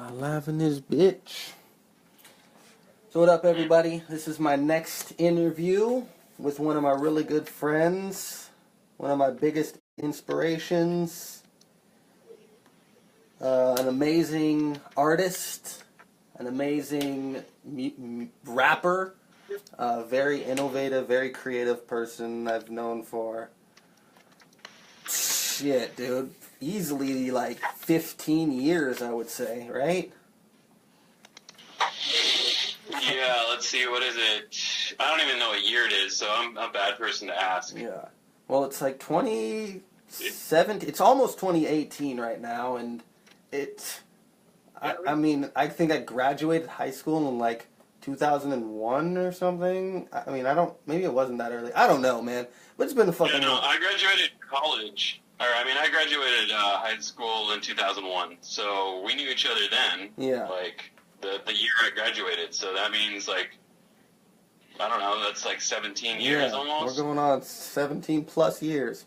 Live in this bitch. So what up, everybody? This is my next interview with one of my really good friends, one of my biggest inspirations, an amazing artist, an amazing rapper, a very innovative, very creative person I've known for, shit, dude, easily like 15 years, I would say, right? Yeah, let's see, what is it? I don't even know what year it is, so I'm a bad person to ask. Yeah. Well, it's like 2017, it's almost 2018 right now, and I mean, I think I graduated high school in like 2001 or something. I mean, maybe it wasn't that early. I don't know, man. But it's been a fucking... Yeah, no, I graduated college. I graduated high school in 2001, so we knew each other then. Yeah. Like, the year I graduated, so that means, like, I don't know, that's like 17 years almost. We're going on 17 plus years.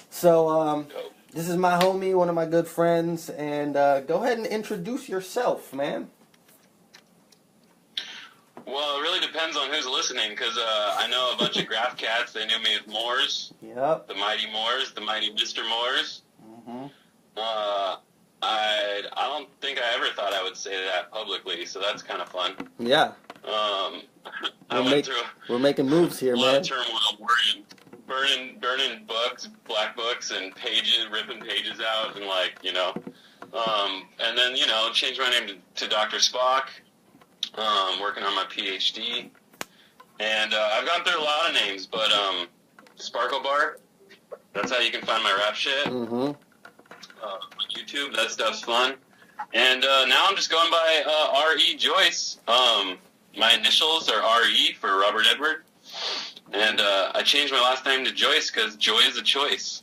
So, this is my homie, one of my good friends, and go ahead and introduce yourself, man. Well, it really depends on who's listening, because I know a bunch of graph cats. They knew me as Moores. Yep. The mighty Moores, the mighty Mr. Moores. Mm-hmm. I don't think I ever thought I would say that publicly, so that's kind of fun. Yeah. We're making moves here, man. A lot of turmoil, burning books, black books, and pages, ripping pages out, and and then change my name to Dr. Spock. Working on my PhD, and I've gone through a lot of names, but SparkleBarf, that's how you can find my rap shit. Mm-hmm. On YouTube, that stuff's fun. And now I'm just going by R.E.Joice. My initials are R.E. for Robert Edward, and I changed my last name to Joyce because joy is a choice.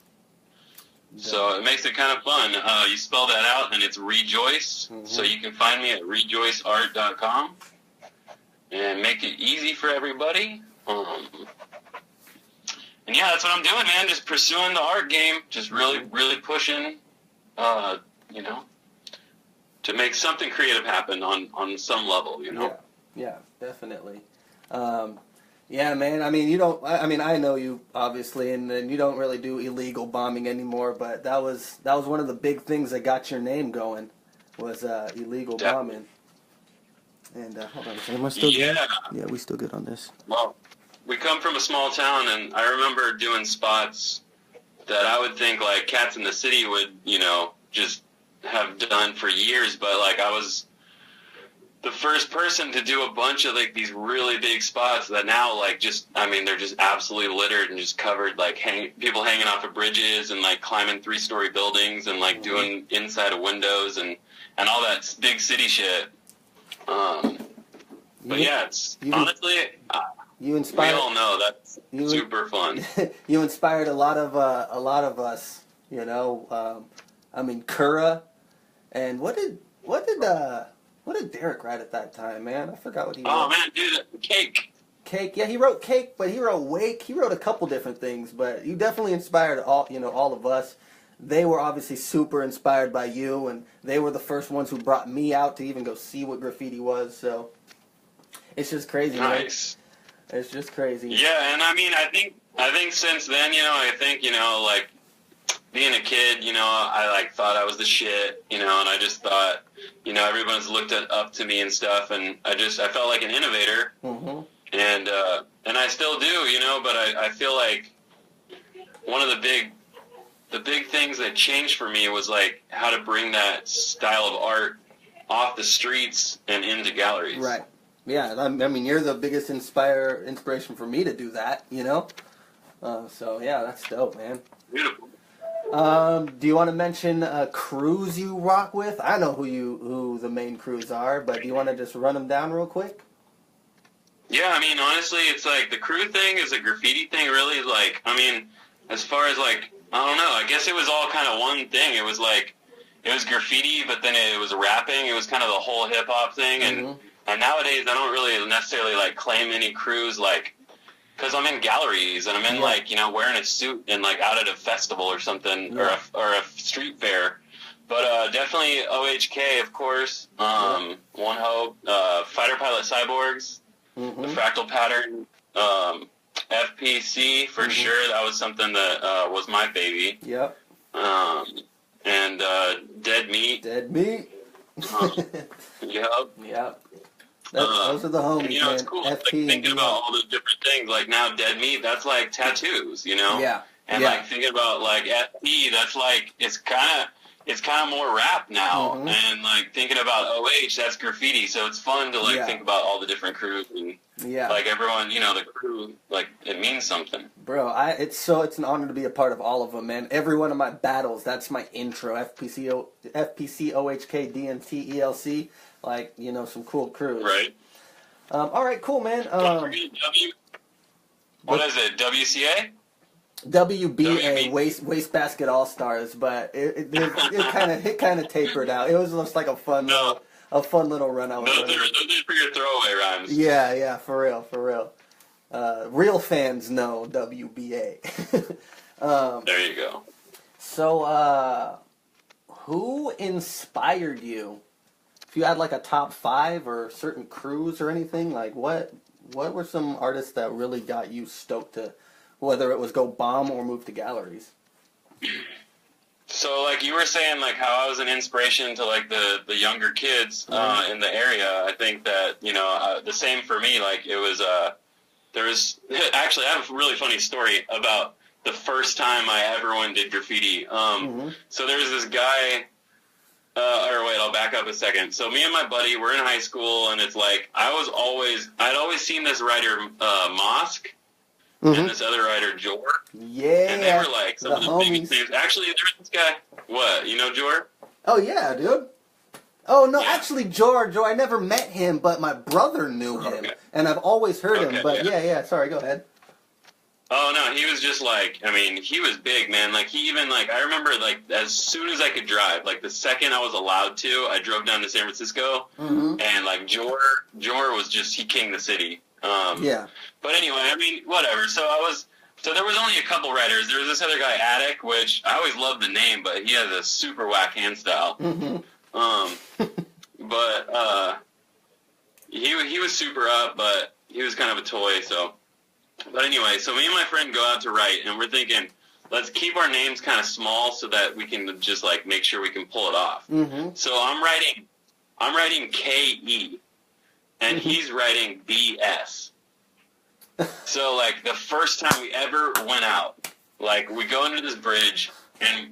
So it makes it kind of fun. You spell that out, and it's R.E.Joice. Mm-hmm. So you can find me at ReJoiceArt.com and make it easy for everybody. And yeah, that's what I'm doing, man. Just pursuing the art game. Just really, really pushing, to make something creative happen on some level, Yeah, definitely. Yeah, man. I mean, I know you obviously, and then you don't really do illegal bombing anymore. But that was one of the big things that got your name going, was illegal bombing. And hold on a second, am I still good? Yeah, we still good on this. Well, we come from a small town, and I remember doing spots that I would think like Cats in the City would, just have done for years. But like I was the first person to do a bunch of like these really big spots that now like they're just absolutely littered and just covered, like people hanging off of bridges and like climbing 3-story buildings and like doing inside of windows and all that big city shit. But yeah, it's honestly, we all know that's super fun. You inspired a lot of us, Kura, and what did Derek write at that time, man? I forgot what he wrote. Oh, man, dude, Cake. Cake, yeah, he wrote Cake, but he wrote Wake. He wrote a couple different things, but you definitely inspired all of us. They were obviously super inspired by you, and they were the first ones who brought me out to even go see what graffiti was, so it's just crazy, nice. Man. It's just crazy. Yeah, and I mean, I think since then, like, being a kid, I like thought I was the shit, and I just thought, everyone's looked up to me and stuff, and I felt like an innovator, mm-hmm. and I still do, but I feel like one of the big things that changed for me was like how to bring that style of art off the streets and into galleries. Right. Yeah, I mean, you're the biggest inspiration for me to do that, so yeah, that's dope, man. Beautiful. Do you want to mention crews you rock with? I know who the main crews are, but do you want to just run them down real quick? Yeah, I mean, honestly, it's like the crew thing is a graffiti thing, really. Like, I mean, as far as like, I don't know, I guess it was all kind of one thing. It was like, it was graffiti, but then it was rapping. It was kind of the whole hip hop thing. And nowadays, I don't really necessarily like claim any crews, like, because I'm in galleries and I'm in like, wearing a suit and like out at a festival or something, or a street fair. But definitely OHK, of course. One Hope, Fighter Pilot Cyborgs, the Fractal Pattern, FPC for sure. That was something that was my baby. Yep. And Dead Meat. Dead Meat. Yep. Yep. Those are the homies, and, you know, man. it's cool. FP Like, thinking about all the different things. Like now, Dead Meat, that's like tattoos, you know. Yeah. And like thinking about like FP, that's like it's kind of more rap now. And like thinking about OH, that's graffiti. So it's fun to like think about all the different crews and like everyone, you know, the crew, like it means something. Bro, it's an honor to be a part of all of them, man. Every one of my battles, that's my intro. FPC, OHK, DMT, ELC, like, you know, some cool crews. Right. All right, cool, man. What is it? WCA? WBA, Wastebasket All Stars, but it kind of tapered out. It was just like a fun little run. Those are for your throwaway rhymes. Yeah, for real. Real fans know WBA. There you go. So, who inspired you? If you had like a top 5 or certain crews or anything, like what were some artists that really got you stoked to, whether it was go bomb or move to galleries? So, like you were saying, like how I was an inspiration to like the younger kids in the area. I think that, you know, the same for me. Like it was there was actually I have a really funny story about the first time I ever went and did graffiti. So there was this guy. Or wait, I'll back up a second. So me and my buddy, we're in high school, and it's like I'd always seen this writer Mosk. And this other writer, Jor. Yeah. And they were like some of the biggest names. Actually, there's this guy. What? You know Jor? Oh, yeah, dude. Oh, no, actually, Jor, I never met him, but my brother knew him. Okay. And I've always heard him. But yeah, sorry, go ahead. Oh, no, he was just like, I mean, he was big, man. Like, he even, like, I remember, like, as soon as I could drive, like, the second I was allowed to, I drove down to San Francisco. And, like, Jor was just, he king the city. But anyway, I mean, whatever. So there was only a couple writers. There was this other guy, Attic, which I always loved the name, but he has a super whack hand style. But he was super up, but he was kind of a toy. So, but anyway, so me and my friend go out to write, and we're thinking, let's keep our names kind of small so that we can just like make sure we can pull it off. So I'm writing KE. And he's writing BS. So, like, the first time we ever went out, like, we go under this bridge, and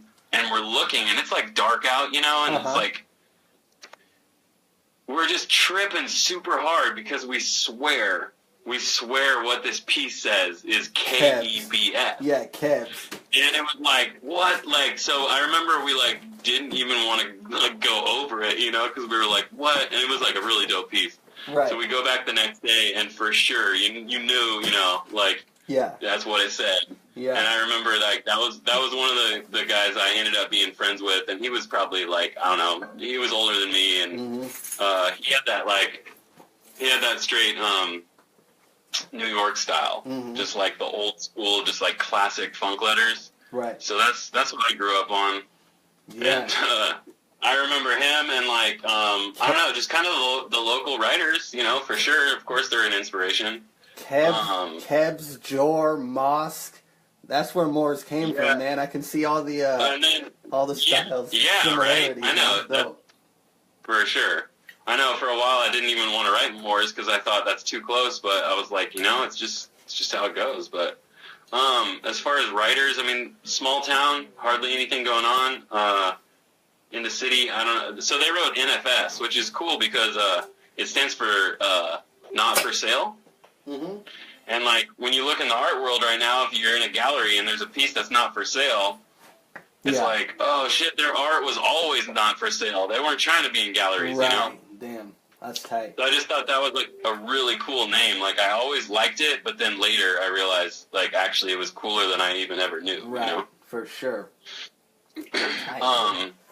we're looking, and it's, like, dark out, you know, and it's, like, we're just tripping super hard because we swear what this piece says is KEBS. Yeah, Kebs. And it was like, what? Like, so I remember we, like, didn't even want to, like, go over it, you know, because we were like, what? And it was, like, a really dope piece. Right. So we go back the next day, and for sure, you knew, you know, like, that's what it said. Yeah. And I remember, like, that was one of the guys I ended up being friends with, and he was probably, like, I don't know, he was older than me, and he had that straight New York style, just like the old school, just like classic funk letters. Right. So that's what I grew up on. Yeah. And, I remember him and, like, I don't know, just kind of the local writers, you know, for sure. Of course, they're an inspiration. Kebs, Jor, Mosk. That's where Moors came from, man. I can see all the styles. Yeah, right. I know. For sure. I know for a while I didn't even want to write Moors because I thought that's too close, but I was like, you know, it's just how it goes. But as far as writers, I mean, small town, hardly anything going on. In the city, I don't know. So they wrote NFS, which is cool because it stands for not for sale. And, like, when you look in the art world right now, if you're in a gallery and there's a piece that's not for sale, it's like, oh, shit, their art was always not for sale. They weren't trying to be in galleries, you know? Damn, that's tight. So I just thought that was, like, a really cool name. Like, I always liked it, but then later I realized, like, actually it was cooler than I even ever knew. Right, you know? For sure.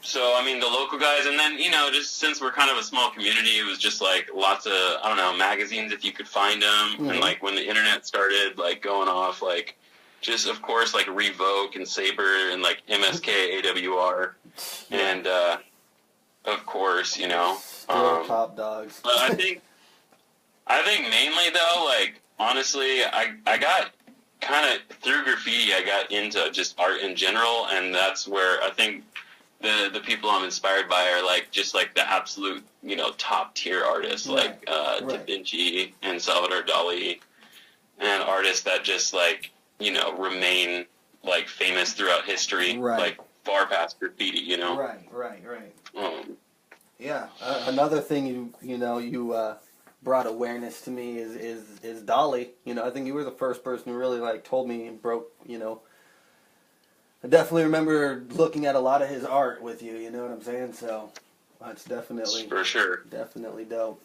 So, I mean, the local guys, and then, you know, just since we're kind of a small community, it was just, like, lots of, I don't know, magazines if you could find them, and, like, when the internet started, like, going off, like, just of course like Revoke and Saber and like MSK AWR, and of course Still top dogs. But I think mainly though, like honestly, I got kind of through graffiti, I got into just art in general, and that's where I think the people I'm inspired by are like just like the absolute top tier artists, like Da Vinci and Salvador Dali, and artists that just like remain like famous throughout history, like far past graffiti. Right. Yeah, another thing you brought awareness to me is Dali. I think you were the first person who really like told me and broke. I definitely remember looking at a lot of his art with you. You know what I'm saying? So that's definitely for sure, definitely dope.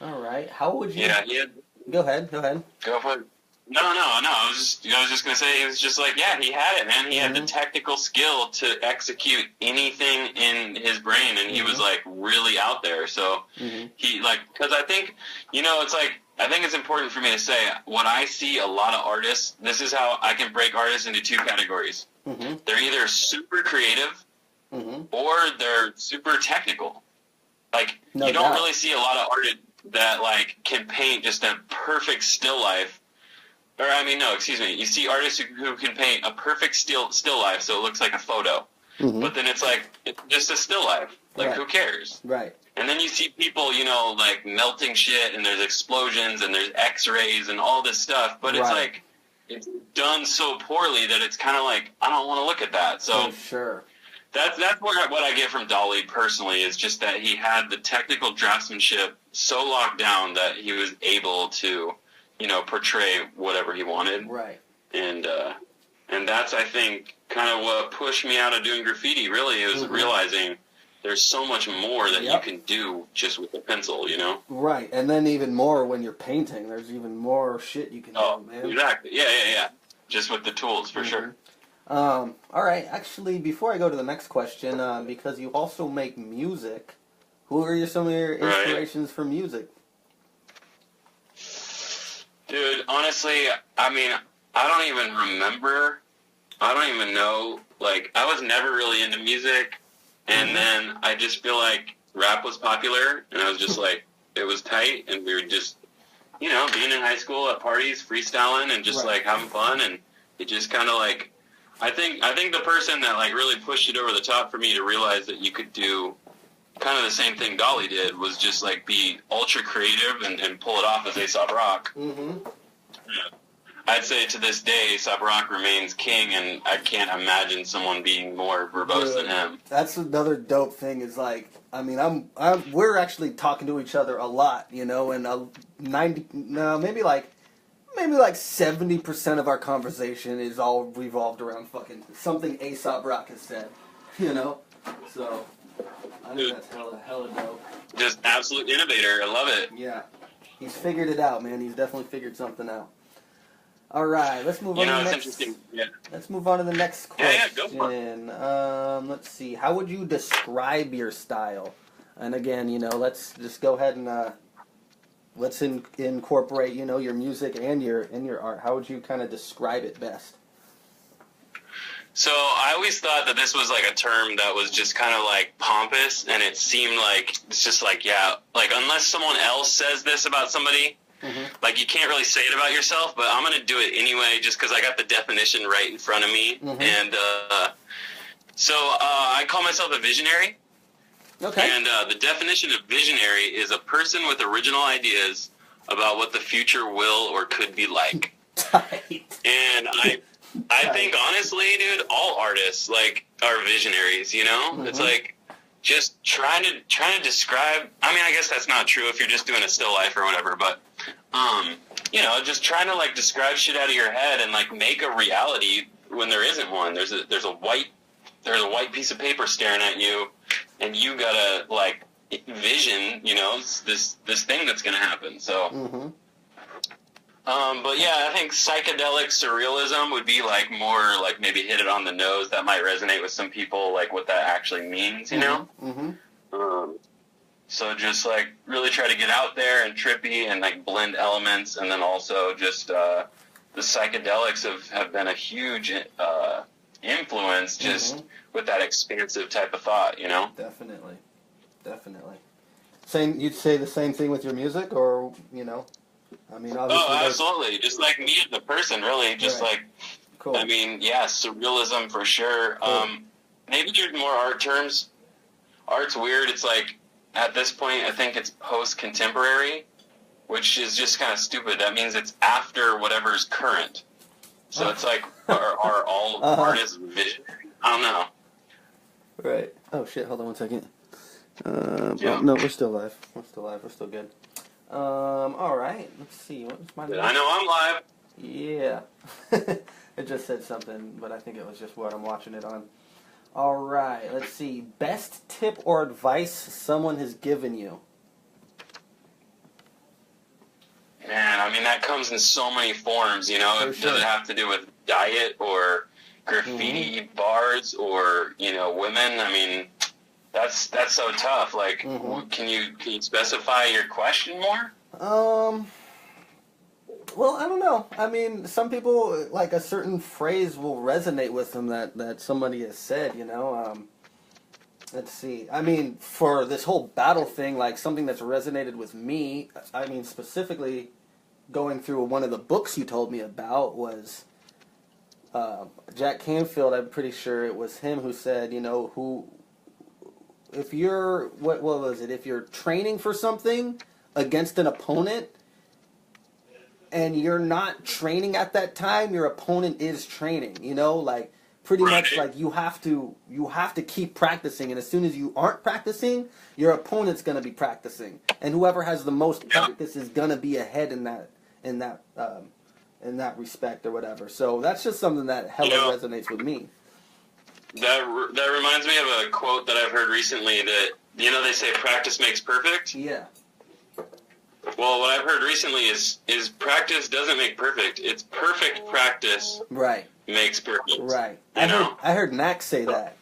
All right, how would you? Yeah. Go ahead. Go for it. No. I was just gonna say, it was just like, yeah, he had it, man. He had the technical skill to execute anything in his brain, and he was like really out there. So he because I think it's like, I think it's important for me to say what I see a lot of artists. This is how I can break artists into two categories. They're either super creative or they're super technical. Like you don't really see a lot of artists that like can paint just a perfect still life. Or you see artists who can paint a perfect still life, so it looks like a photo. But then it's like, it's just a still life. Like, who cares? Right. And then you see people, like melting shit, and there's explosions, and there's X-rays, and all this stuff. But it's like, it's done so poorly that it's kind of like, I don't want to look at that. So for sure. That's what I get from Dali personally, is just that he had the technical draftsmanship so locked down that he was able to portray whatever he wanted. Right. And that's, I think, kind of what pushed me out of doing graffiti, really, is realizing there's so much more that you can do just with a pencil, Right. And then even more when you're painting. There's even more shit you can do, man. Exactly. Yeah. Just with the tools, for sure. All right. Actually, before I go to the next question, because you also make music, who are some of your inspirations for music? Dude, honestly, I mean, I don't even remember. I don't even know. Like, I was never really into music, and then I just feel like rap was popular, and I was just like, it was tight, and we were just, being in high school at parties, freestyling, and just like having fun, and it just kind of like, I think the person that like really pushed it over the top for me to realize that you could do kind of the same thing Dali did was just like be ultra creative and pull it off as A$AP Rock. I'd say to this day, A$AP Rock remains king, and I can't imagine someone being more verbose than him. That's another dope thing. Is like, I mean, we're actually talking to each other a lot, and maybe like 70% of our conversation is all revolved around fucking something A$AP Rock has said, So I think that's hella dope. Just absolute innovator. I love it. Yeah. He's figured it out, man. He's definitely figured something out. All right, let's move on to the next. Interesting. Yeah. Let's move on to the next question. Yeah, go for it. Let's see. How would you describe your style? And again, let's just go ahead and let's incorporate, your music and your art. How would you kind of describe it best? So I always thought that this was like a term that was just kind of like pompous, and it seemed like it's just like, like unless someone else says this about somebody, like you can't really say it about yourself, but I'm going to do it anyway just because I got the definition right in front of me. And so I call myself a visionary. Okay. And the definition of visionary is a person with original ideas about what the future will or could be like. Tight. And I think honestly, dude, all artists like are visionaries. It's like just trying to describe. I mean, I guess that's not true if you're just doing a still life or whatever. But just trying to like describe shit out of your head and like make a reality when there isn't one. There's a white piece of paper staring at you, and you gotta like vision. This thing that's gonna happen. So. But yeah, I think psychedelic surrealism would be like more like maybe hit it on the nose. That might resonate with some people, like what that actually means, So just like really try to get out there and trippy and like blend elements, and then also just the psychedelics have been a huge influence just with that expansive type of thought, you know? Definitely. You'd say the same thing with your music, or, you know? I mean, obviously... Oh, absolutely. Just like me as a person, really. Just right. like, cool. I mean, yeah, surrealism for sure. Cool. Maybe there's more art terms. Art's weird. It's like, at this point, I think it's post-contemporary, which is just kind of stupid. That means it's after whatever's current. So it's like, are all artists visionary? I don't know. Right. Oh, shit. Hold on 1 second. Yeah. Oh, no, we're still live. We're still good. All right. Let's see. What was my name? I know I'm live. Yeah. It just said something, but I think it was just what I'm watching it on. All right. Let's see. Best tip or advice someone has given you? Man, I mean, that comes in so many forms, you know? Does it have to do with diet or graffiti bars or, you know, women? I mean, that's so tough. Like, can you specify your question more? Well, I don't know. I mean, some people, like, a certain phrase will resonate with them that somebody has said, you know? Let's see. I mean, for this whole battle thing, like, something that's resonated with me, I mean, specifically going through one of the books you told me about was Jack Canfield. I'm pretty sure it was him who said, you know, if you're, what was it? If you're training for something against an opponent, and you're not training at that time, your opponent is training, you know, like pretty much like you have to keep practicing, and as soon as you aren't practicing, your opponent's going to be practicing, and whoever has the most practice is going to be ahead in that respect or whatever. So that's just something that hella resonates with me. That reminds me of a quote that I've heard recently that, you know, they say practice makes perfect. Yeah. Well, what I've heard recently is practice doesn't make perfect. It's perfect practice makes perfect. Right. I heard Knack say that.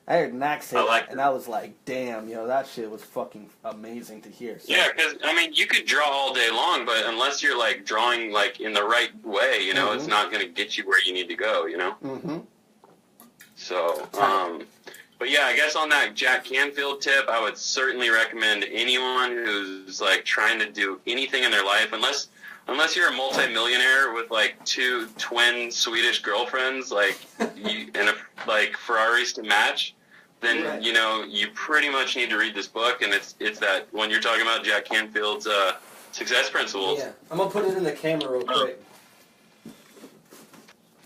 that. And I was like, damn, you know, that shit was fucking amazing to hear. So. Yeah, because, I mean, you could draw all day long, but unless you're, like, drawing, like, in the right way, you know, it's not going to get you where you need to go, you know? So, but yeah, I guess on that Jack Canfield tip, I would certainly recommend anyone who's like trying to do anything in their life, unless you're a multimillionaire with like 2 twin Swedish girlfriends, like like Ferraris to match, then you know you pretty much need to read this book, and it's that when you're talking about Jack Canfield's success principles. Yeah, I'm gonna put it in the camera real quick.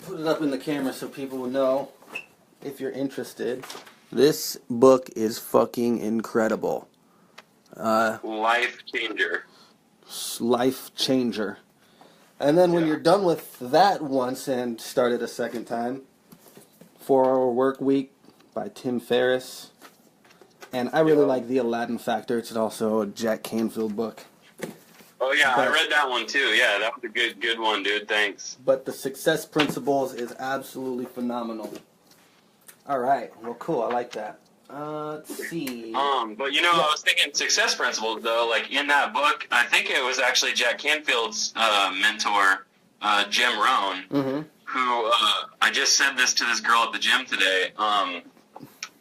Put it up in the camera so people will know if you're interested. This book is fucking incredible. Life changer. Life changer. And then when you're done with that once and start it a second time, 4-Hour Work Week by Tim Ferriss. And I really like The Aladdin Factor. It's also a Jack Canfield book. Oh yeah, I read that one too. Yeah, that was a good one, dude. Thanks. But the Success Principles is absolutely phenomenal. All right. Well, cool. I like that. Let's see. But you know, I was thinking success principles though. Like in that book, I think it was actually Jack Canfield's mentor, Jim Rohn, who I just said this to this girl at the gym today.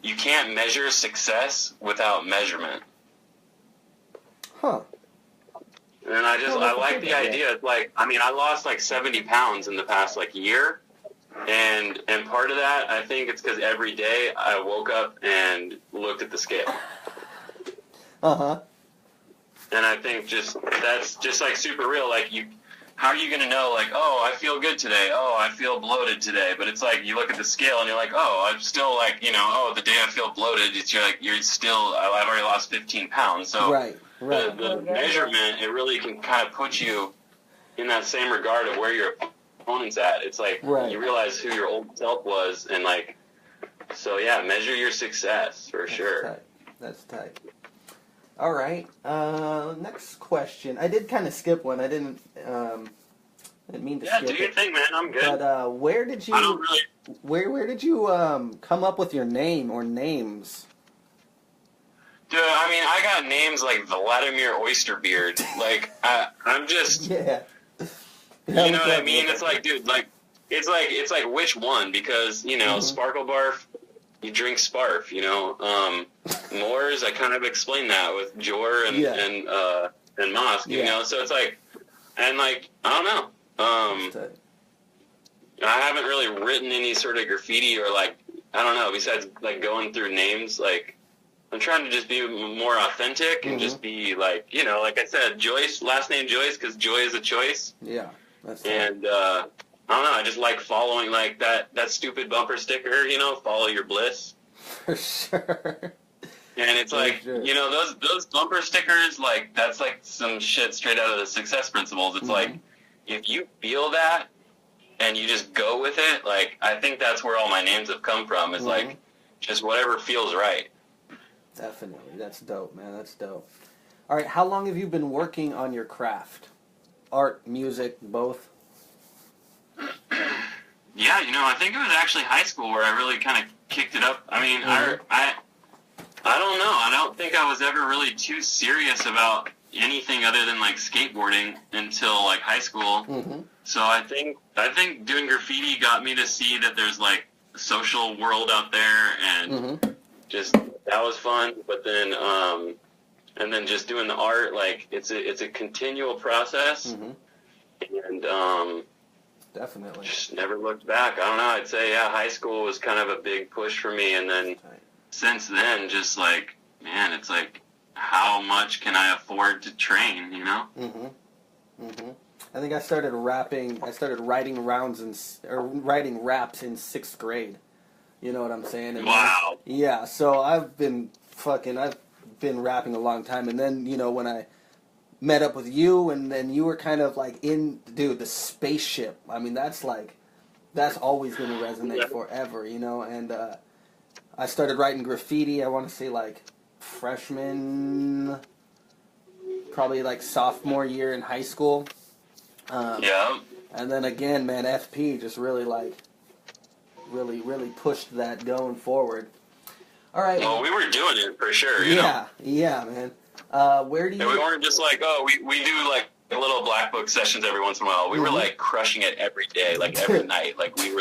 You can't measure success without measurement. Huh. And I like the idea. It's like, I mean, I lost like 70 pounds in the past like year. And part of that, I think it's because every day I woke up and looked at the scale. And I think that's just like super real. Like how are you going to know, like, oh, I feel good today. Oh, I feel bloated today. But it's like you look at the scale and you're like, oh, I'm still like, you know, oh, the day I feel bloated, you're still, I've already lost 15 pounds. So the measurement, it really can kind of put you in that same regard of where your opponent's at. It's like you realize who your old self was, and like, so yeah, measure your success for sure. That's tight. All right. Next question. I did kind of skip one. I didn't mean to skip it. Yeah, do your thing, man. I'm good. But where did you? I don't really. Where did you come up with your name or names? Dude, I mean, I got names like Vladimir Oysterbeard. Like, I'm just. Yeah. You know what I mean? It's like, dude, like, it's like which one? Because, you know, SparkleBarf, you drink Sparf, you know. Moors, I kind of explained that with Jor and Mosk, you know. So it's like, and like, I don't know. I haven't really written any sort of graffiti or like, I don't know, besides like going through names, like, I'm trying to just be more authentic and just be like, you know, like I said, Joyce, last name Joyce, because joy is a choice. Yeah. That's and, I don't know, I just like following like that stupid bumper sticker, you know, follow your bliss. For sure. And it's like, you know, those bumper stickers, like, that's like some shit straight out of the Success Principles. It's like, if you feel that and you just go with it, like, I think that's where all my names have come from. It's like, just whatever feels right. Definitely. That's dope, man. That's dope. All right, how long have you been working on your craft? Art, music, both? Yeah, you know, I think it was actually high school where I really kind of kicked it up. I mean, I don't know. I don't think I was ever really too serious about anything other than like skateboarding until like high school. So I think doing graffiti got me to see that there's like a social world out there, and just that was fun. But then and then just doing the art, like it's a continual process, and definitely just never looked back. I don't know. I'd say high school was kind of a big push for me, and then since then, just like, man, it's like, how much can I afford to train, you know? I think I started rapping. I started writing writing raps in 6th grade. You know what I'm saying? And wow. Then, yeah. So I've been rapping a long time, and then, you know, when I met up with you, and then you were kind of like the spaceship. I mean, that's always going to resonate forever, you know. And I started writing graffiti, I want to say like freshman, probably like sophomore year in high school. And then again, man, FP just really pushed that going forward. All right. Well, we were doing it for sure, you know? Yeah, man. Where do you... And we weren't just like, oh, we do like little black book sessions every once in a while. We were like crushing it every day, like every night. Like we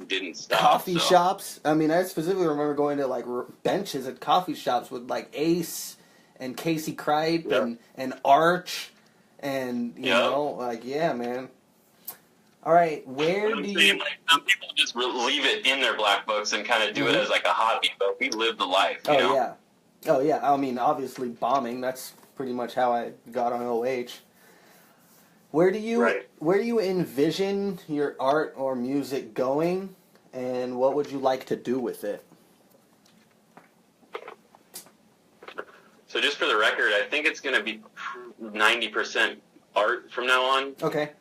didn't stop. Coffee shops. I mean, I specifically remember going to like benches at coffee shops with like Ace and Casey Cripe and Arch and you know, like, yeah, man. All right, where do you... Like, some people just leave it in their black books and kind of do it as like a hobby, but we live the life, you know? Oh yeah. I mean, obviously bombing. That's pretty much how I got on OH. Where do you envision your art or music going, and what would you like to do with it? So just for the record, I think it's going to be 90% art from now on. Okay.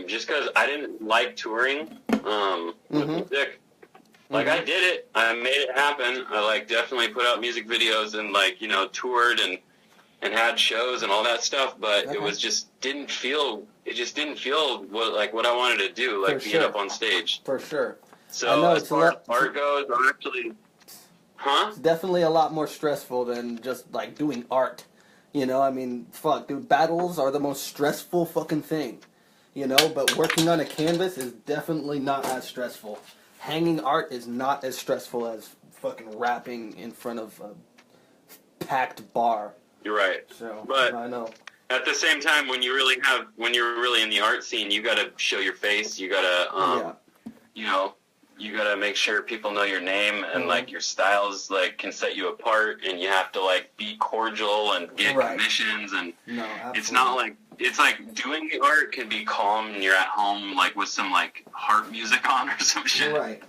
Just because I didn't like touring with music. Like, I did it. I made it happen. I, like, definitely put out music videos and, like, you know, toured and had shows and all that stuff, but it just didn't feel what I wanted to do, like being up on stage. For sure. So as far as art goes, I'm actually... It's definitely a lot more stressful than just, like, doing art. You know, I mean, fuck, dude, battles are the most stressful fucking thing. You know, but working on a canvas is definitely not as stressful. Hanging art is not as stressful as fucking rapping in front of a packed bar. You're right. So, but I know. At the same time, when you're really in the art scene, you got to show your face. You got to, you know, you got to make sure people know your name and like your styles like can set you apart. And you have to like be cordial and get commissions. And it's not like doing the art can be calm and you're at home like with some like harp music on or some shit. Right.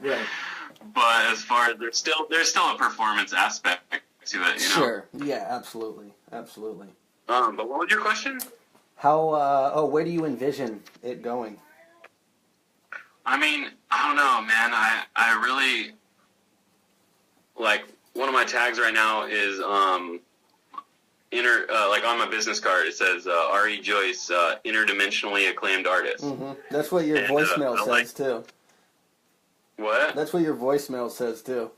But as far as there's still a performance aspect to it, you know? Sure. Yeah, absolutely. But what was your question? Where do you envision it going? I mean, I don't know, man. I really, like, one of my tags right now is, like on my business card, it says, R.E.Joice, interdimensionally acclaimed artist. That's what your voicemail says, too. What? That's what your voicemail says, too.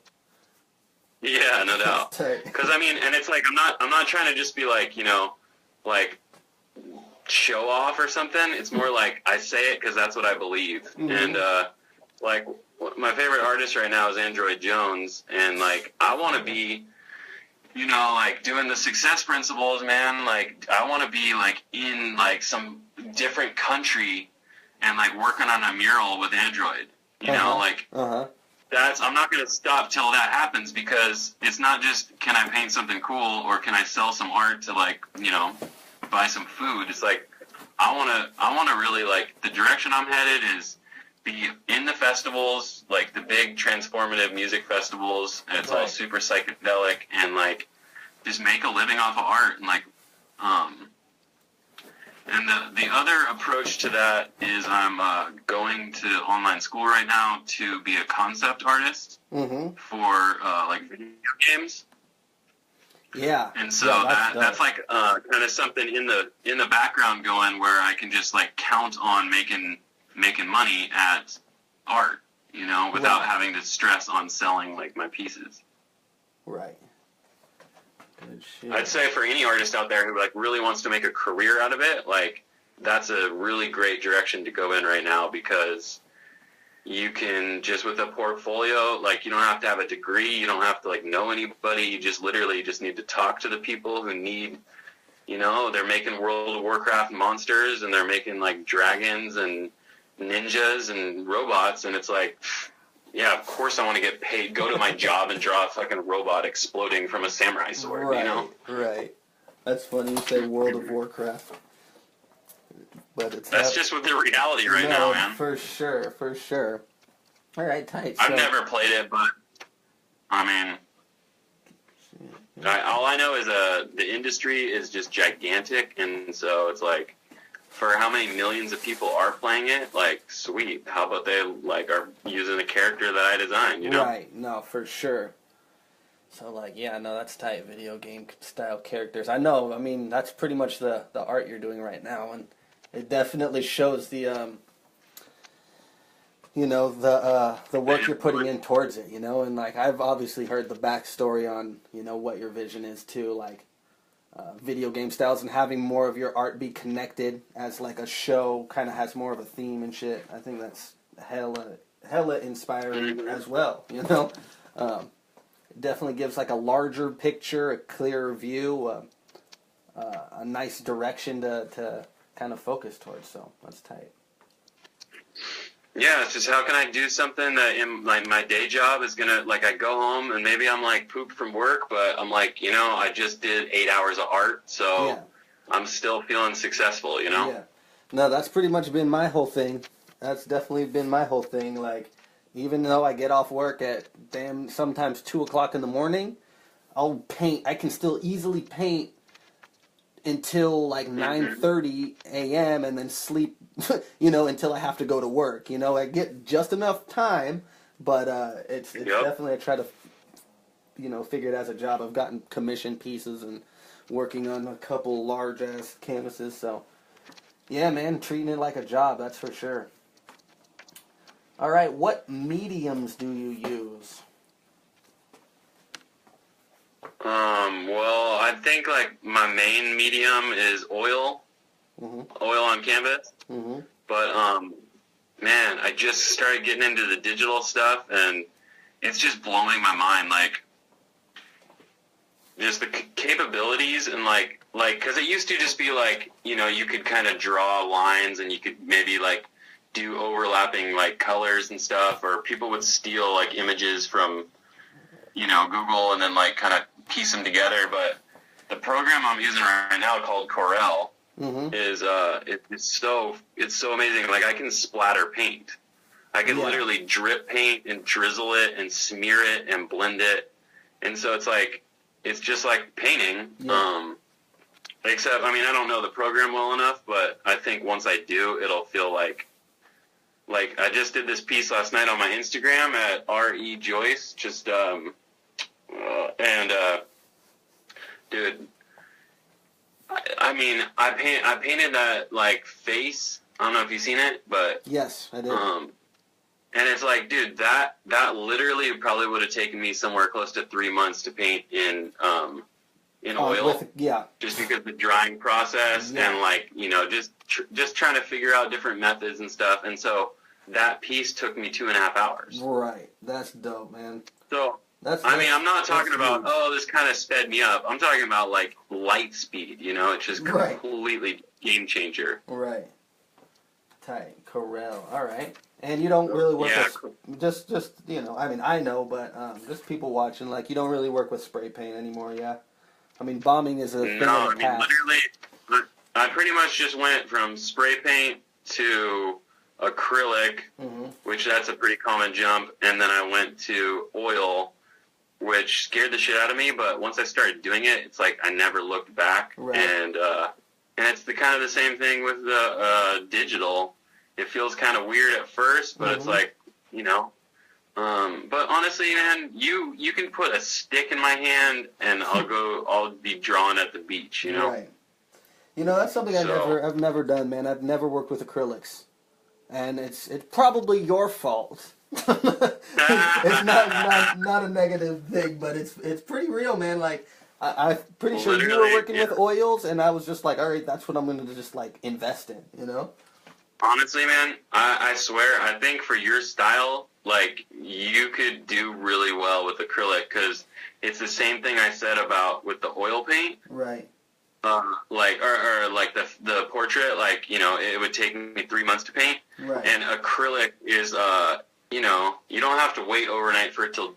Yeah, no doubt. Because I mean, and it's like I'm not trying to just be like, you know, like show off or something. It's more like I say it because that's what I believe. Mm-hmm. And like my favorite artist right now is R.E.Joice, and like I want to be, you know, like doing the success principles, man. Like I want to be like in like some different country and like working on a mural with Android. You know, like I'm not going to stop till that happens, because it's not just can I paint something cool or can I sell some art to like, you know, buy some food. It's like I want to really, like, the direction I'm headed is be in the festivals, like the big transformative music festivals, and it's all super psychedelic, and like just make a living off of art, and like and the other approach to that is I'm going to online school right now to be a concept artist for like video games. Yeah. And so that's like kind of something in the background going, where I can just like count on making money at art, you know, without having to stress on selling like my pieces. Right. Good shit. I'd say for any artist out there who like really wants to make a career out of it, like that's a really great direction to go in right now, because you can just with a portfolio, like you don't have to have a degree, you don't have to like know anybody, you just literally just need to talk to the people who need, you know, they're making World of Warcraft monsters and they're making like dragons and ninjas and robots, and it's like, yeah, of course I want to get paid. Go to my job and draw a fucking robot exploding from a samurai sword, you know? Right. That's funny you say World of Warcraft. But that's just with the reality right now, man. For sure. All right, tight. I've never played it, but I mean, all I know is the industry is just gigantic, and so it's like, for how many millions of people are playing it, like, sweet. How about they like are using a character that I designed, you know? Right. No, for sure. So, like, yeah, no, that's tight. Video game style characters. I know. I mean, that's pretty much the art you're doing right now, and it definitely shows the you know, the work you're putting in towards it, you know, and like I've obviously heard the backstory on, you know, what your vision is too, like video game styles, and having more of your art be connected as like a show, kind of has more of a theme and shit. I think that's hella inspiring as well, you know. It definitely gives like a larger picture, a clearer view, a nice direction to kind of focus towards. So that's tight. Yeah, it's just how can I do something that in like my day job is gonna, like, I go home and maybe I'm like pooped from work, but I'm like, you know, I just did 8 hours of art, so I'm still feeling successful, you know? Yeah. No, that's pretty much been my whole thing. That's definitely been my whole thing. Like, even though I get off work at sometimes 2 o'clock in the morning, I'll paint. I can still easily paint until like 9:30 a.m. and then sleep, you know, until I have to go to work. You know, I get just enough time, but it's definitely, I try to, you know, figure it as a job. I've gotten commission pieces and working on a couple large ass canvases. So yeah, man, treating it like a job, that's for sure. All right, what mediums do you use? Well, I think like my main medium is oil on canvas. But man, I just started getting into the digital stuff, and it's just blowing my mind. Like, just the capabilities, and like, because it used to just be like, you know, you could kind of draw lines, and you could maybe like do overlapping like colors and stuff, or people would steal like images from, you know, Google, and then like kind of piece them together. But the program I'm using right now called Corel is it's so amazing. Like, I can splatter paint. I can literally drip paint and drizzle it and smear it and blend it, and so it's like, it's just like painting. Except, I mean, I don't know the program well enough, but I think once I do, it'll feel like I just did this piece last night on my Instagram at R.E.Joice, just dude, I mean, I painted that like face. I don't know if you've seen it, but yes, I did. And it's like, dude, that literally probably would have taken me somewhere close to 3 months to paint in in oil. Yeah. Just because of the drying process and like, you know, just trying to figure out different methods and stuff. And so that piece took me 2.5 hours. Right. That's dope, man. So, I mean, I'm not talking about, this kind of sped me up. I'm talking about like light speed, you know, it's just completely game changer. Right. Tight. Corel. All right. And you don't really work with, just, you know, I mean, I know, but just people watching, like, you don't really work with spray paint anymore, yeah? I mean, bombing is a thing of the past. Literally, I pretty much just went from spray paint to acrylic, which that's a pretty common jump, and then I went to oil, which scared the shit out of me, but once I started doing it, it's like I never looked back, and it's the kind of the same thing with the digital. It feels kind of weird at first, but it's like, you know, but honestly, man, you can put a stick in my hand and I'll be drawing at the beach, you know? Right. You know, that's something I've never done, man. I've never worked with acrylics. And it's probably your fault. It's not a negative thing, but it's pretty real, man. Like, I'm pretty sure you were working with oils, and I was just like, all right, that's what I'm going to just, like, invest in, you know? Honestly, man, I swear, I think for your style, like, you could do really well with acrylic, because it's the same thing I said about with the oil paint. Right. Like, or like the portrait, like, you know, it would take me 3 months to paint. Right. And acrylic is, you know, you don't have to wait overnight for it to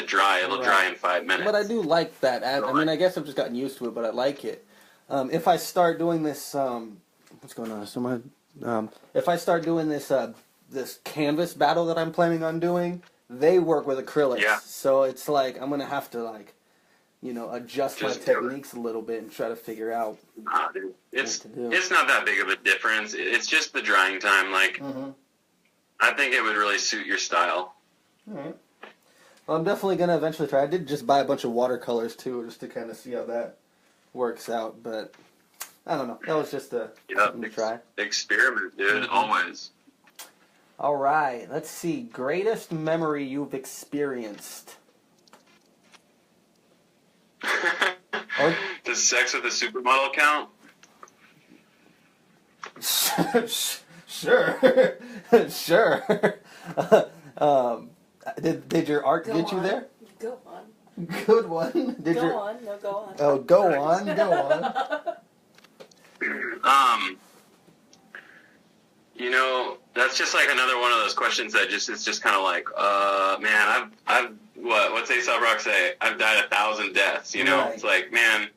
dry. It'll dry in 5 minutes. But I do like that. I mean, I guess I've just gotten used to it, but I like it. If I start doing this, what's going on? If I start doing this this canvas battle that I'm planning on doing, they work with acrylics. Yeah. So it's like I'm gonna have to, like, you know, adjust my techniques a little bit and try to figure out. Nah, dude. It's not that big of a difference. It's just the drying time. Like, I think it would really suit your style. All right. Well, I'm definitely gonna eventually try. I did just buy a bunch of watercolors too, just to kind of see how that works out, but I don't know. That was just something to try. Experiment, dude. Always. All right. Let's see. Greatest memory you've experienced. Does sex with a supermodel count? Sure. Sure. Did your art get you there? Go on. Good one. Go on. No, go on. Oh, go on. Go on. You know, that's just like another one of those questions that it's just kind of like, man, what's A$AP Rock say? I've died 1,000 deaths, you know? Right. It's like, man,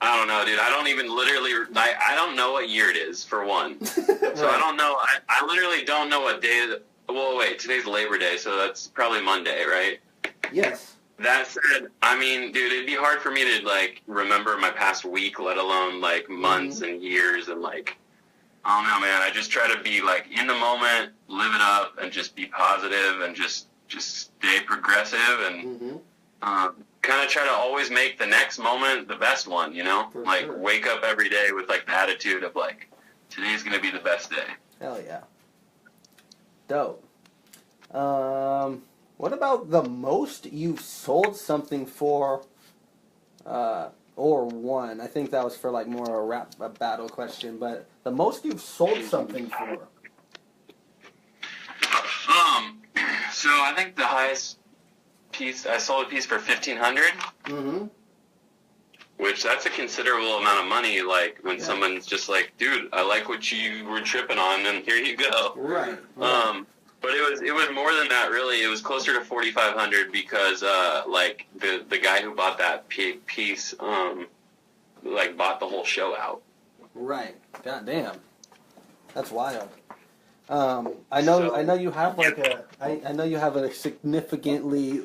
I don't know, dude. I don't even I don't know what year it is, for one. So right. I don't know. I literally don't know what day. Well, wait, today's Labor Day, so that's probably Monday, right? Yes. That said, I mean, dude, it'd be hard for me to, like, remember my past week, let alone, like, months and years, and, like, I don't know, man. I just try to be, like, in the moment, live it up, and just be positive, and just stay progressive, and kind of try to always make the next moment the best one, you know? For like, sure. Wake up every day with, like, the attitude of, like, today's going to be the best day. Hell yeah. Dope. What about the most you've sold something for, or won? I think that was for, like, more a battle question, but the most you've sold something for. So I think the highest piece, I sold a piece for $1,500. Which, that's a considerable amount of money, like, when someone's just like, dude, I like what you were tripping on, and here you go. Right. But it was more than that, really. It was closer to $4,500 because, like, the guy who bought that piece, like, bought the whole show out. Right. God damn. That's wild. I know you have, like, I know you have a significantly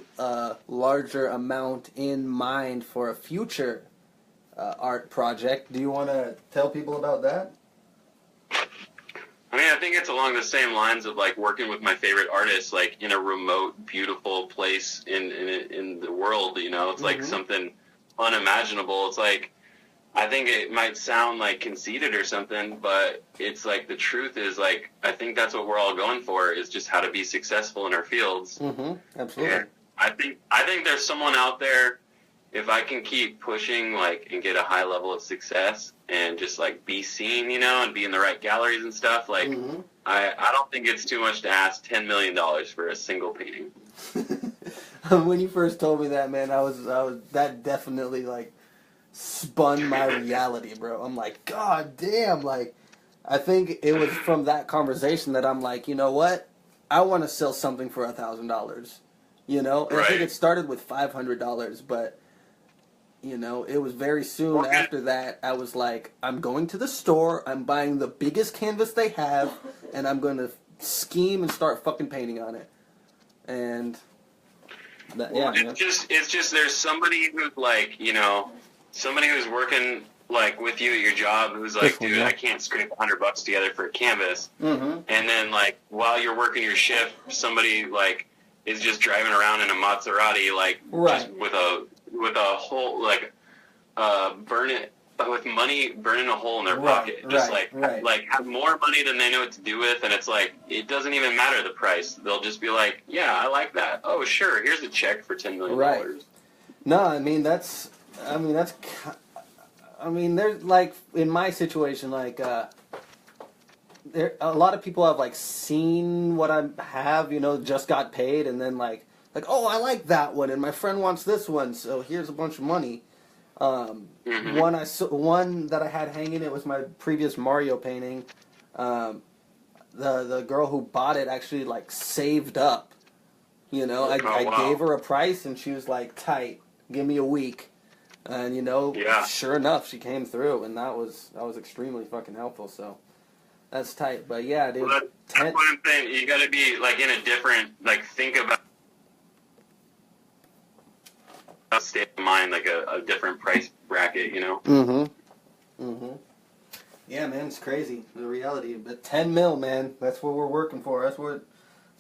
larger amount in mind for a future art project. Do you want to tell people about that? I mean, I think it's along the same lines of, like, working with my favorite artists, like, in a remote, beautiful place in the world, you know? It's like something unimaginable. It's like, I think it might sound, like, conceited or something, but it's like, the truth is, like, I think that's what we're all going for, is just how to be successful in our fields. Absolutely. And I think there's someone out there if I can keep pushing, like, and get a high level of success and just, like, be seen, you know, and be in the right galleries and stuff, like, I don't think it's too much to ask $10 million for a single painting. When you first told me that, man, I was that definitely, like, spun my reality, bro. I'm like, God damn, like, I think it was from that conversation that I'm like, you know what? I want to sell something for $1,000, you know? And I think it started with $500, but, you know, it was very soon after that, I was like, I'm going to the store, I'm buying the biggest canvas they have, and I'm going to scheme and start fucking painting on it. And, it's just there's somebody who's like, you know, somebody who's working, like, with you at your job who's like, dude, I can't scrape $100 together for a canvas. And then, like, while you're working your shift, somebody, like, is just driving around in a Maserati, like, just with a whole, like, with money burning a hole in their pocket. Just, like, have more money than they know what to do with, and it's like, it doesn't even matter the price. They'll just be like, yeah, I like that. Oh, sure, here's a check for $10 million. No, I mean, there's, like, in my situation, like, there a lot of people have, like, seen what I have, you know, just got paid, and then, like, oh, I like that one, and my friend wants this one, so here's a bunch of money. One that I had hanging, it was my previous Mario painting. The girl who bought it actually, like, saved up, you know. I gave her a price, and she was like, tight, give me a week. And, you know, sure enough, she came through, and that was extremely fucking helpful, so that's tight. But, yeah, dude. Well, that's what I'm saying. You got to be, like, in a different, like, think about state of mind, like a different price bracket, you know? Yeah, man, it's crazy, the reality. But 10 mil, man, that's what we're working for. That's what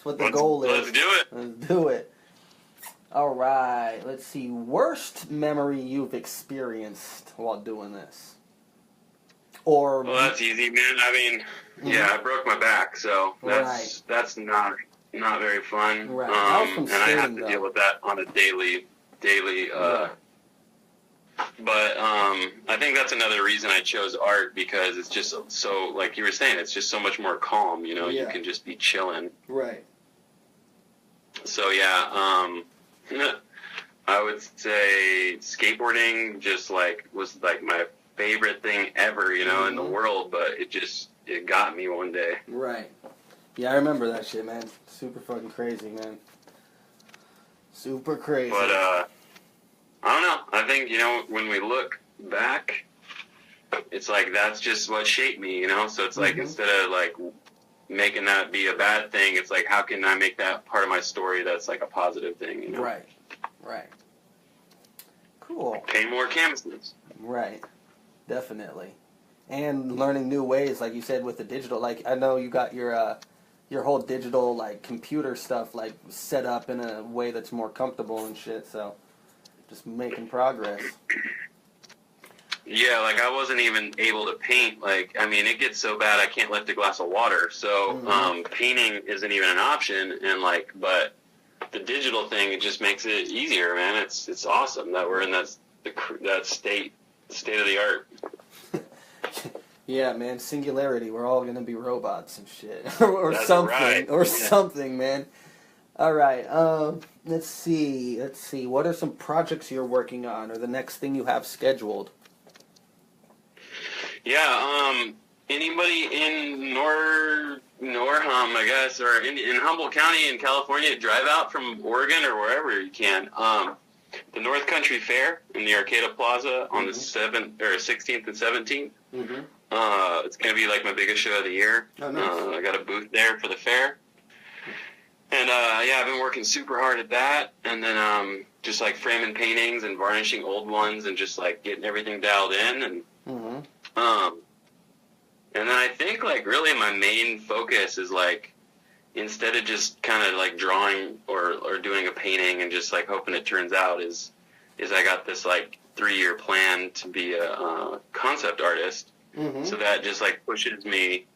the goal is. Let's do it. Let's do it. All right, let's see. Worst memory you've experienced while doing this? Or well, that's easy, man. I mean, I broke my back, so that's not very fun. Right. And I have to deal with that on a daily. But I think that's another reason I chose art, because it's just so, like you were saying, it's just so much more calm. You know, you can just be chilling. Right. So yeah. I would say skateboarding just was my favorite thing ever, you know, in the world, but it got me one day. Right. Yeah, I remember that shit, man. Super fucking crazy, man. Super crazy. But I don't know. I think, you know, when we look back, it's like that's just what shaped me, you know? So it's like instead of like making that be a bad thing, it's like, how can I make that part of my story that's like a positive thing, you know? Right. Cool. Paint more canvases. Right. Definitely. And learning new ways, like you said, with the digital. Like, I know you got your whole digital, like, computer stuff, like, set up in a way that's more comfortable and shit, so just making progress. Yeah, like, I wasn't even able to paint. Like, I mean, it gets so bad I can't lift a glass of water, so painting isn't even an option, and, like, but the digital thing, it just makes it easier, man. It's awesome that we're in that state of the art. Yeah, man, singularity. We're all gonna be robots and shit, or That's something, right. Something, man. All right. Let's see. What are some projects you're working on, or the next thing you have scheduled? Yeah. Anybody in Norham, I guess, or in Humboldt County in California, drive out from Oregon or wherever you can. The North Country Fair in the Arcata Plaza on the 16th and 17th. It's going to be like my biggest show of the year. Oh, nice. I got a booth there for the fair. And I've been working super hard at that. And then just like framing paintings and varnishing old ones and just like getting everything dialed in. And and then I think like really my main focus is like, instead of just kind of like drawing or doing a painting and just like hoping it turns out, is I got this like 3-year plan to be a concept artist. So that just like pushes me,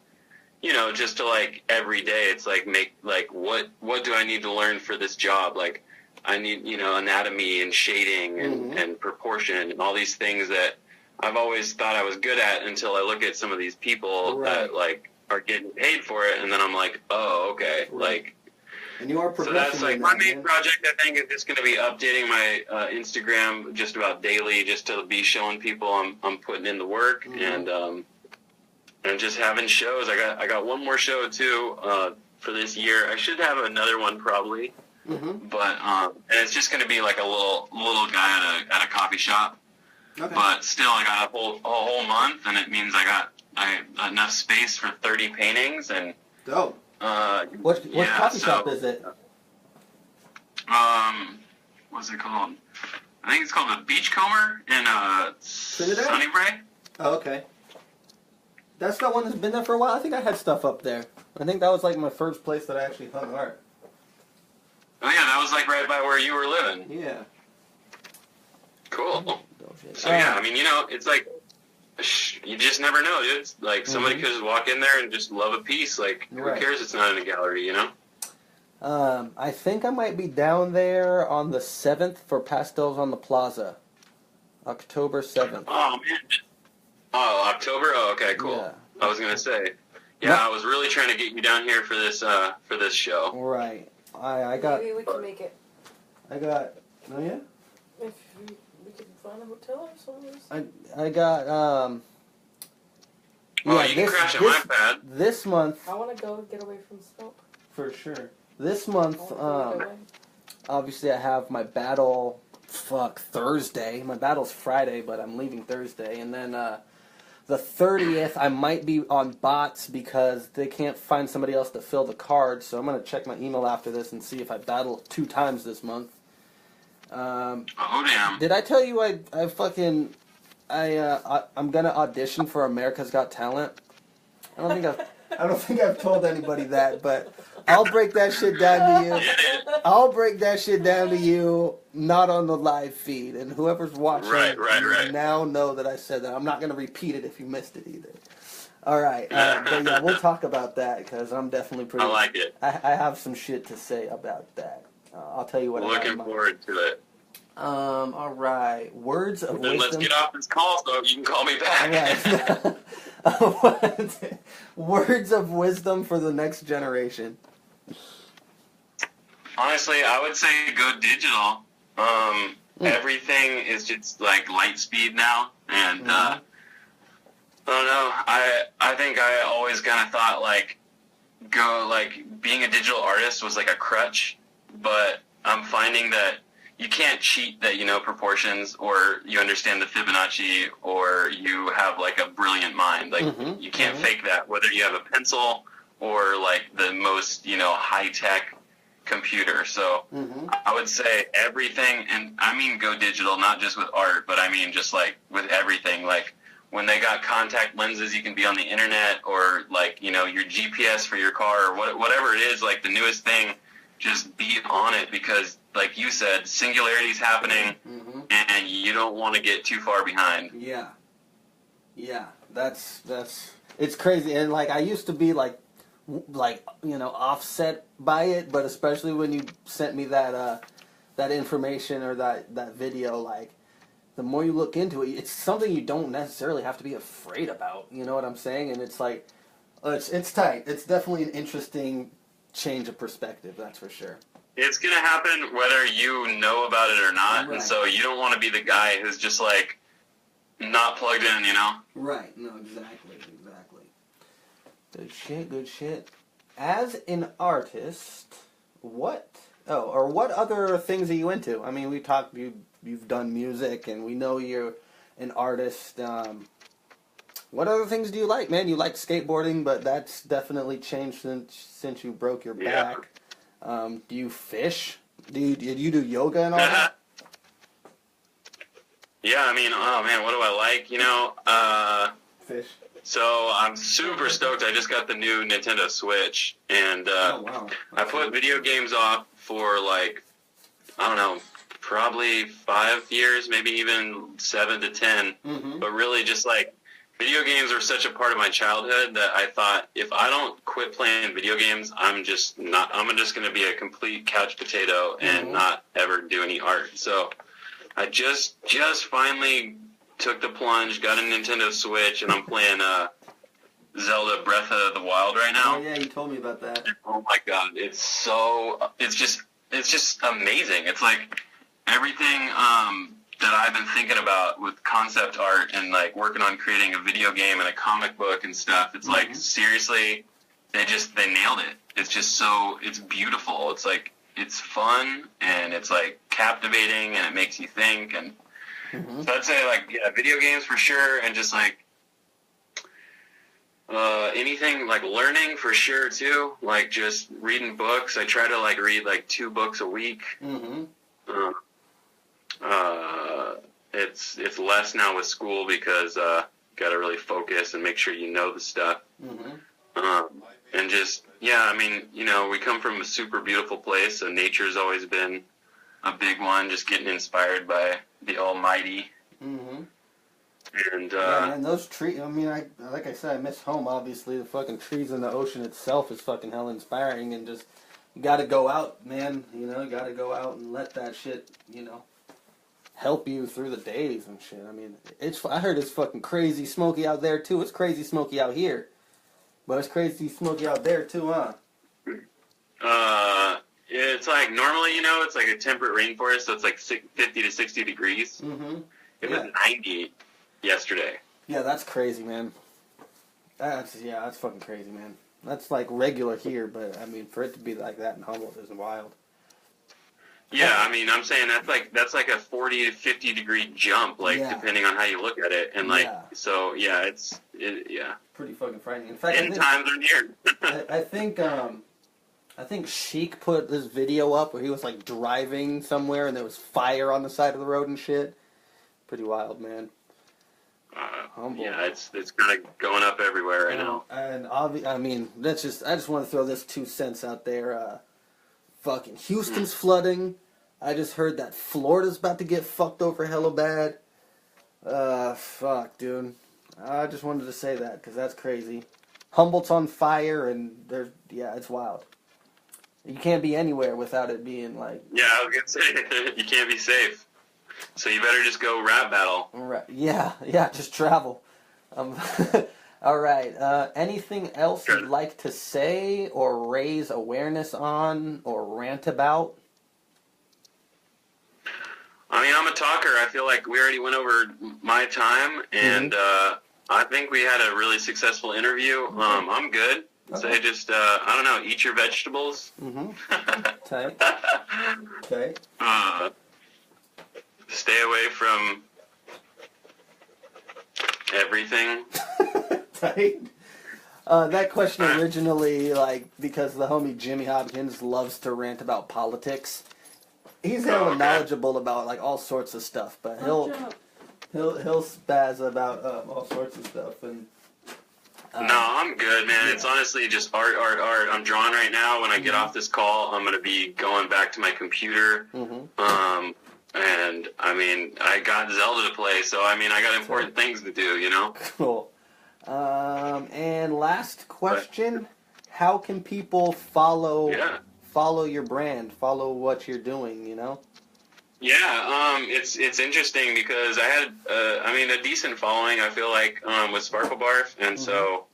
you know, just to like every day it's like make like what do I need to learn for this job? Like I need, anatomy and shading and proportion and all these things that I've always thought I was good at until I look at some of these people that like are getting paid for it, and then I'm like, oh, okay, like. And you are So that's like my main project. I think is just going to be updating my Instagram just about daily, just to be showing people I'm putting in the work and just having shows. I got one more show too for this year. I should have another one probably, but and it's just going to be like a little guy at a coffee shop. Okay. But still, I got a whole month, and it means I got enough space for 30 paintings and. Dope. What coffee shop is it? What's it called? I think it's called the Beachcomber in Sunnybrae. Oh, okay. That's the one that's been there for a while. I think I had stuff up there. I think that was like my first place that I actually hung art. Oh yeah, that was like right by where you were living. Yeah. Cool. So yeah, I mean, it's like you just never know, dude. It's like somebody could just walk in there and just love a piece. Like, who cares? It's not in a gallery, I think I might be down there on the 7th for Pastels on the Plaza. October 7th. Oh, man. Oh, October? Oh, okay, cool. Yeah. I was going to say. Yeah, I was really trying to get you down here for this show. Right. I got... Maybe we can make it. I got... Oh, yeah? If we could find a hotel or something. I got, yeah, you can crash at my pad. This month... I want to go get away from smoke. For sure. This month, obviously I have my battle, Thursday. My battle's Friday, but I'm leaving Thursday. And then the 30th, I might be on bots because they can't find somebody else to fill the card. So I'm going to check my email after this and see if I battle 2 times this month. Oh, damn. Did I tell you I'm going to audition for America's Got Talent? I don't think I've told anybody that, but I'll break that shit down to you. I'll break that shit down to you, not on the live feed. And whoever's watching now know that I said that. I'm not going to repeat it if you missed it either. All right. But yeah, we'll talk about that because I'm definitely pretty... I like it. I have some shit to say about that. I'll tell you what. Looking forward to it. All right. Words of wisdom. Let's get off this call so you can call me back. All right. Words of wisdom for the next generation. Honestly, I would say go digital. Everything is just like light speed now, and I don't know. I think I always kind of thought like being a digital artist was like a crutch, but I'm finding that you can't cheat that you know proportions or you understand the Fibonacci or you have like a brilliant mind. Like you can't fake that, whether you have a pencil or like the most high tech computer. So I would say everything, and I mean go digital, not just with art, but I mean just like with everything. Like when they got contact lenses, you can be on the internet, or like your GPS for your car or whatever it is, like the newest thing. Just be on it because, like you said, singularity's happening, and you don't want to get too far behind. Yeah, that's it's crazy, and like I used to be like offset by it, but especially when you sent me that information or that video, like the more you look into it, it's something you don't necessarily have to be afraid about. You know what I'm saying? And it's like it's tight. It's definitely an interesting change of perspective, that's for sure. It's going to happen whether you know about it or not, and so you don't want to be the guy who's just like not plugged in, Right, no, exactly. Good shit. As an artist, what other things are you into? I mean, we talked, you've done music, and we know you're an artist. What other things do you like, man? You like skateboarding, but that's definitely changed since you broke your back. Do you fish? Did you do yoga and all that? Yeah, I mean, oh man, what do I like? Fish. So I'm super stoked. I just got the new Nintendo Switch, and I put video games off for like, I don't know, probably 5 years, maybe even 7 to 10. But really just like video games were such a part of my childhood that I thought if I don't quit playing video games, I'm just going to be a complete couch potato and not ever do any art. So I just finally took the plunge, got a Nintendo Switch, and I'm playing Zelda Breath of the Wild right now. Oh yeah, you told me about that. Oh my god, it's just amazing. It's like everything that I've been thinking about with concept art and like working on creating a video game and a comic book and stuff. It's like seriously, they nailed it. It's just it's beautiful. It's like it's fun and it's like captivating and it makes you think. And so I'd say like video games for sure, and just like anything like learning for sure too. Like just reading books. I try to like read like 2 books a week. It's less now with school because got to really focus and make sure you know the stuff. And just I mean, you know, we come from a super beautiful place, so nature's always been a big one. Just getting inspired by the Almighty. And and those trees. I mean, like I said, I miss home. Obviously, the fucking trees and the ocean itself is fucking hell inspiring, and just you got to go out, man. You know, you got to go out and let that shit, you know, help you through the days and shit. I mean, I heard it's fucking crazy smoky out there too. It's crazy smoky out here, but it's crazy smoky out there too, huh? It's like normally, you know, it's like a temperate rainforest, so it's like 50 to 60 degrees. It was 90 yesterday. Yeah, that's crazy, man. That's fucking crazy, man. That's like regular here, but I mean, for it to be like that in Humboldt is wild. Yeah, I mean, I'm saying that's like a 40 to 50 degree jump, like depending on how you look at it, and like so it's pretty fucking frightening. In fact, end times are near. I think Sheik put this video up where he was like driving somewhere and there was fire on the side of the road and shit. Pretty wild, man. Yeah, it's kind of going up everywhere right now. And I mean, I just want to throw this 2 cents out there. Fucking Houston's flooding. I just heard that Florida's about to get fucked over hella bad. Fuck, dude. I just wanted to say that because that's crazy. Humboldt's on fire, and it's wild. You can't be anywhere without it being like... Yeah, I was going to say, you can't be safe. So you better just go rap battle. Right. Yeah, just travel. All right. Anything else you'd like to say or raise awareness on or rant about? I mean, I'm a talker. I feel like we already went over my time, and I think we had a really successful interview. I'm good. Okay. So just, I don't know, eat your vegetables. Tight. Okay. Stay away from everything. Tight. That question originally, like, because the homie Jimmy Hopkins loves to rant about politics. He's hella knowledgeable about like all sorts of stuff, but he'll spaz about all sorts of stuff. And no, I'm good, man. Yeah. It's honestly just art. I'm drawing right now. When I get off this call, I'm gonna be going back to my computer. And I mean, I got Zelda to play, so I mean, I got important things to do, you know. Cool. And last question: how can people follow your brand, follow what you're doing? You know. Yeah, it's interesting because I had a decent following. I feel like with SparkleBarf, and so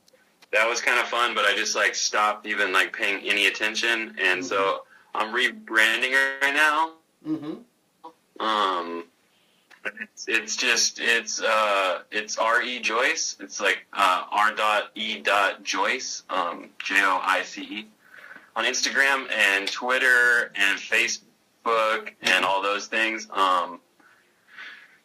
that was kind of fun. But I just like stopped even like paying any attention, and so I'm rebranding right now. It's R.E.Joice. It's like R.E.Joice, Joice, on Instagram and Twitter and Facebook and all those things.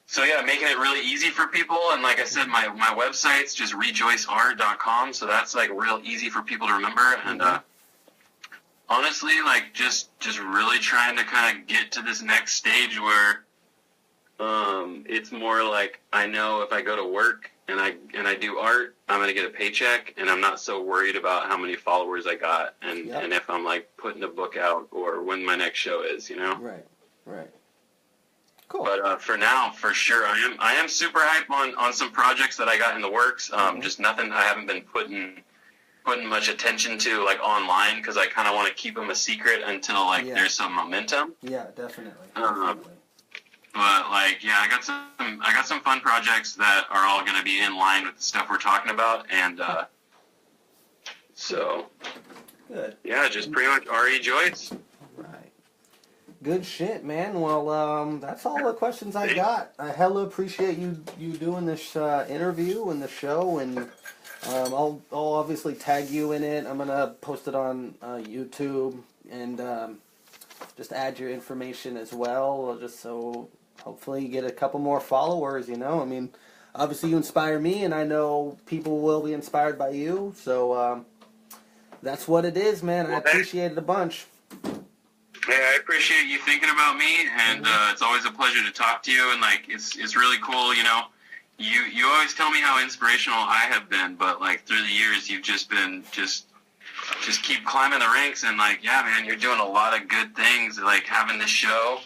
So yeah, making it really easy for people. And like I said, my website's just RE.Joiceart.com. So that's like real easy for people to remember. And honestly, like just really trying to kind of get to this next stage where it's more like I know if I go to work and I do art, I'm gonna get a paycheck, and I'm not so worried about how many followers I got and if I'm like putting a book out or when my next show is, you know. Right. Cool. But for now, for sure, I am super hype on some projects that I got in the works. Just nothing I haven't been putting much attention to like online because I kind of want to keep them a secret until like there's some momentum. Yeah, definitely. But like, yeah, I got some fun projects that are all going to be in line with the stuff we're talking about, and so good. Yeah, just pretty much R.E.Joice. Right. Good shit, man. Well, that's all the questions I got. I hella appreciate you doing this interview and the show, and I'll obviously tag you in it. I'm gonna post it on YouTube and just add your information as well, just so hopefully you get a couple more followers. You know, I mean, obviously you inspire me, and I know people will be inspired by you. So that's what it is, man. I appreciate it a bunch. Hey, I appreciate you thinking about me, and it's always a pleasure to talk to you. And like, it's really cool, you know. You always tell me how inspirational I have been, but like through the years, you've just been just keep climbing the ranks, and like, yeah, man, you're doing a lot of good things. Like having this show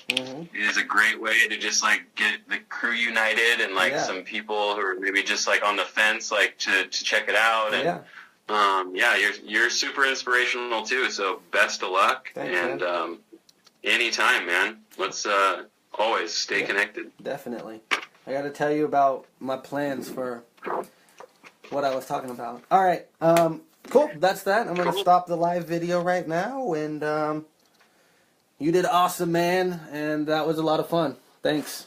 is a great way to just like get the crew united, and like some people who are maybe just like on the fence, like to check it out. And you're super inspirational too. So best of luck. Thanks, and anytime, man. Let's always stay connected. Definitely. I got to tell you about my plans for what I was talking about. All right. Cool. That's that. I'm going to stop the live video right now. And you did awesome, man. And that was a lot of fun. Thanks.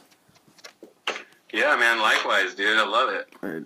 Yeah, man. Likewise, dude. I love it. All right.